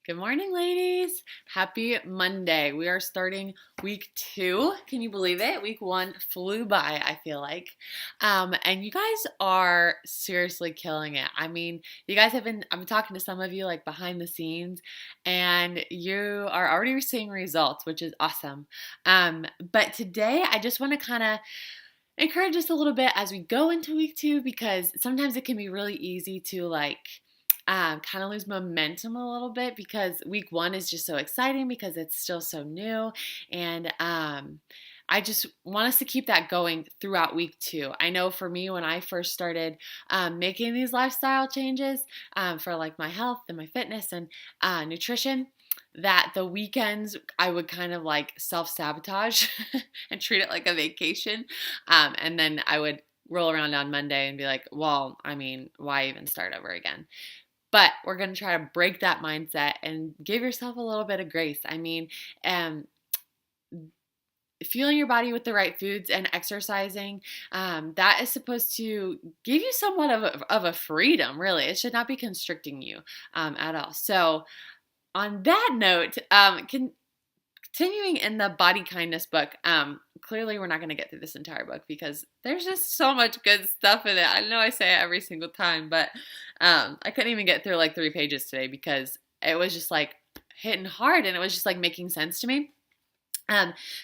Good morning, ladies. Happy Monday. We are starting week 2. Can you believe it? Week 1 flew by, I feel like. And you guys are seriously killing it. I mean, you guys I've been talking to some of you like behind the scenes, and you are already seeing results, which is awesome. But today, I just want to kind of encourage us a little bit as we go into week 2 because sometimes it can be really easy to kind of lose momentum a little bit because week 1 is just so exciting because it's still so new. And I just want us to keep that going throughout week 2. I know for me, when I first started making these lifestyle changes for like my health and my fitness and nutrition, that the weekends I would kind of like self-sabotage and treat it like a vacation. And then I would roll around on Monday and be like, well, I mean, why even start over again? But we're going to try to break that mindset and give yourself a little bit of grace. I mean, fueling your body with the right foods and exercising, that is supposed to give you somewhat of a freedom, really. It should not be constricting you at all. So, on that note, continuing in the body kindness book, clearly we're not going to get through this entire book because there's just so much good stuff in it. I know I say it every single time, but I couldn't even get through like 3 pages today because it was just like hitting hard and it was just like making sense to me.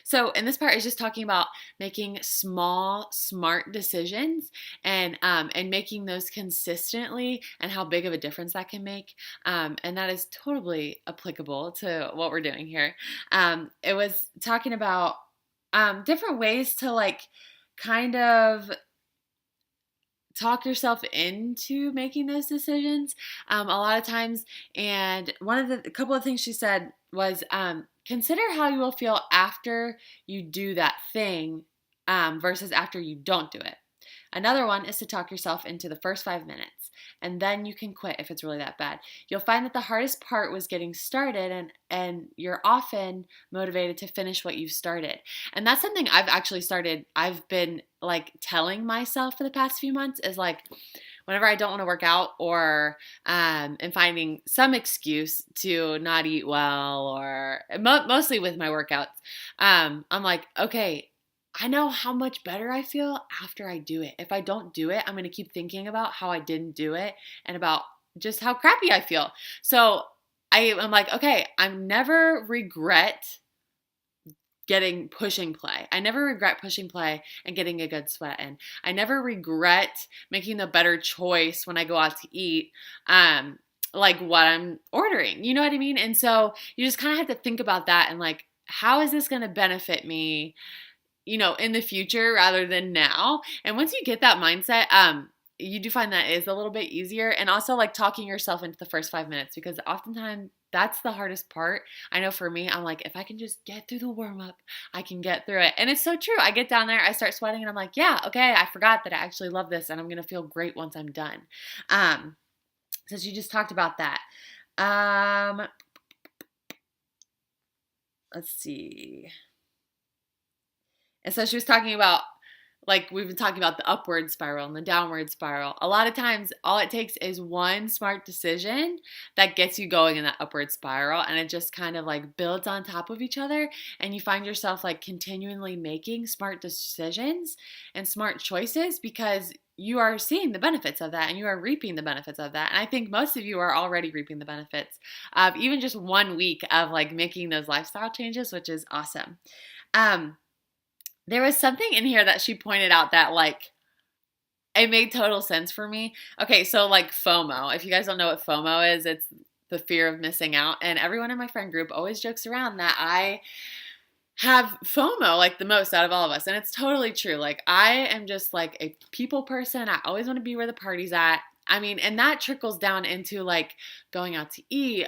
So in this part is just talking about making small, smart decisions and making those consistently and how big of a difference that can make. And that is totally applicable to what we're doing here. It was talking about different ways to like kind of talk yourself into making those decisions a lot of times. And a couple of things she said was consider how you will feel after you do that thing versus after you don't do it. Another one is to talk yourself into the first 5 minutes, and then you can quit if it's really that bad. You'll find that the hardest part was getting started, and you're often motivated to finish what you've started. And that's something I've actually started. I've been like telling myself for the past few months is like, whenever I don't want to work out or am finding some excuse to not eat well or mostly with my workouts, I'm like, okay, I know how much better I feel after I do it. If I don't do it, I'm going to keep thinking about how I didn't do it and about just how crappy I feel. So I'm like, okay, I never regret pushing play. I never regret pushing play and getting a good sweat in. I never regret making the better choice when I go out to eat, like what I'm ordering. You know what I mean? And so you just kind of have to think about that and like, how is this going to benefit me, in the future rather than now? And once you get that mindset, you do find that is a little bit easier. And also like talking yourself into the first 5 minutes, because oftentimes that's the hardest part. I know for me, I'm like, if I can just get through the warm up, I can get through it. And it's so true. I get down there, I start sweating, and I'm like, yeah, okay, I forgot that I actually love this, and I'm gonna feel great once I'm done. So she just talked about that. Let's see. And so she was talking about, like we've been talking about, the upward spiral and the downward spiral. A lot of times, all it takes is one smart decision that gets you going in that upward spiral, and it just kind of like builds on top of each other, and you find yourself like continually making smart decisions and smart choices because you are seeing the benefits of that and you are reaping the benefits of that. And I think most of you are already reaping the benefits of even just 1 week of like making those lifestyle changes, which is awesome. There was something in here that she pointed out that like it made total sense for me. Okay, so like FOMO. If you guys don't know what FOMO is, it's the fear of missing out. And everyone in my friend group always jokes around that I have FOMO like the most out of all of us. And it's totally true. Like I am just like a people person. I always want to be where the party's at. I mean, and that trickles down into like going out to eat,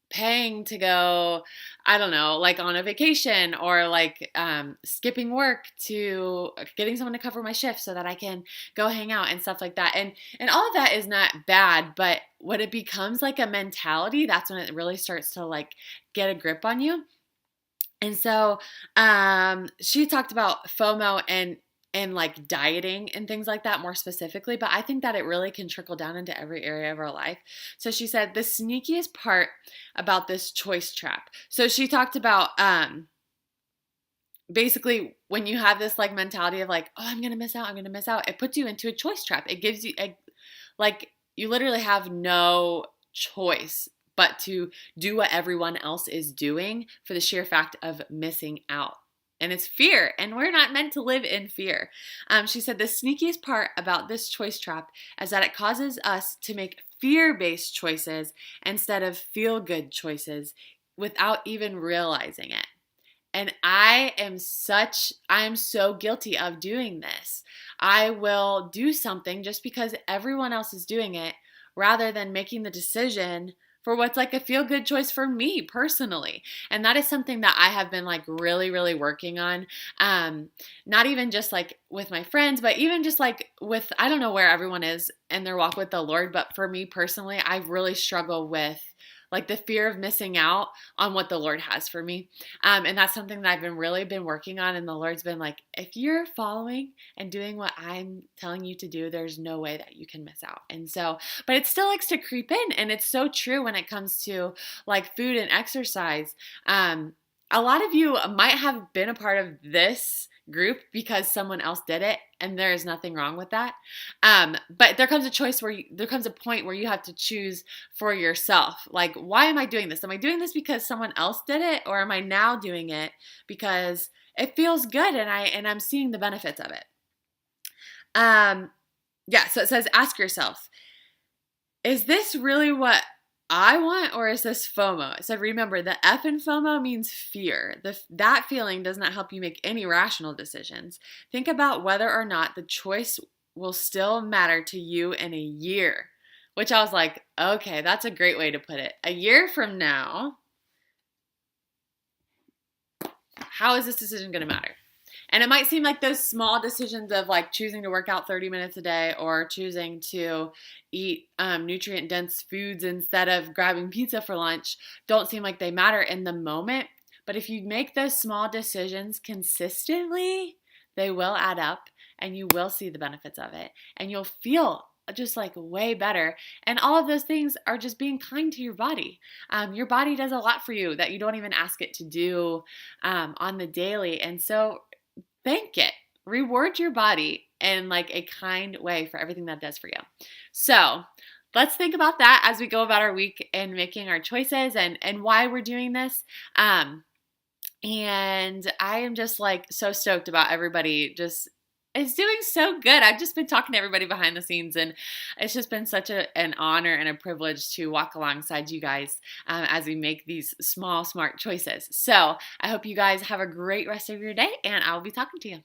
paying to go, I don't know, like on a vacation, or like skipping work to getting someone to cover my shift so that I can go hang out and stuff like that. And all of that is not bad, but when it becomes like a mentality, that's when it really starts to like get a grip on you. And so she talked about FOMO and and like dieting and things like that more specifically, but I think that it really can trickle down into every area of our life. So she said the sneakiest part about this choice trap. So she talked about basically when you have this like mentality of like, oh, I'm gonna miss out, I'm gonna miss out, it puts you into a choice trap. It gives you like you literally have no choice but to do what everyone else is doing for the sheer fact of missing out. And it's fear, and we're not meant to live in fear. She said the sneakiest part about this choice trap is that it causes us to make fear-based choices instead of feel-good choices without even realizing it. And I am so guilty of doing this. I will do something just because everyone else is doing it rather than making the decision for what's like a feel good choice for me personally. And that is something that I have been like really, really working on. Not even just like with my friends, but even just like with, I don't know where everyone is in their walk with the Lord, but for me personally, I really struggle with like the fear of missing out on what the Lord has for me. And that's something that I've really been working on. And the Lord's been like, if you're following and doing what I'm telling you to do, there's no way that you can miss out. And so, but it still likes to creep in. And it's so true when it comes to like food and exercise. A lot of you might have been a part of this group because someone else did it, and there is nothing wrong with that. But there comes a point where you have to choose for yourself. Like, why am I doing this? Am I doing this because someone else did it, or am I now doing it because it feels good and I'm seeing the benefits of it? So it says, ask yourself, is this really what I want, or is this FOMO? It said, remember, the F in FOMO means fear. That feeling does not help you make any rational decisions. Think about whether or not the choice will still matter to you in a year. Which I was like, okay, that's a great way to put it. A year from now, how is this decision going to matter? And it might seem like those small decisions of like choosing to work out 30 minutes a day or choosing to eat nutrient-dense foods instead of grabbing pizza for lunch don't seem like they matter in the moment. But if you make those small decisions consistently, they will add up and you will see the benefits of it. And you'll feel just like way better. And all of those things are just being kind to your body. Your body does a lot for you that you don't even ask it to do on the daily. And so thank it. Reward your body in like a kind way for everything that it does for you. So let's think about that as we go about our week and making our choices and why we're doing this. And I am just like so stoked about everybody just is doing so good. I've just been talking to everybody behind the scenes, and it's just been such an honor and a privilege to walk alongside you guys as we make these small, smart choices. So I hope you guys have a great rest of your day, and I'll be talking to you.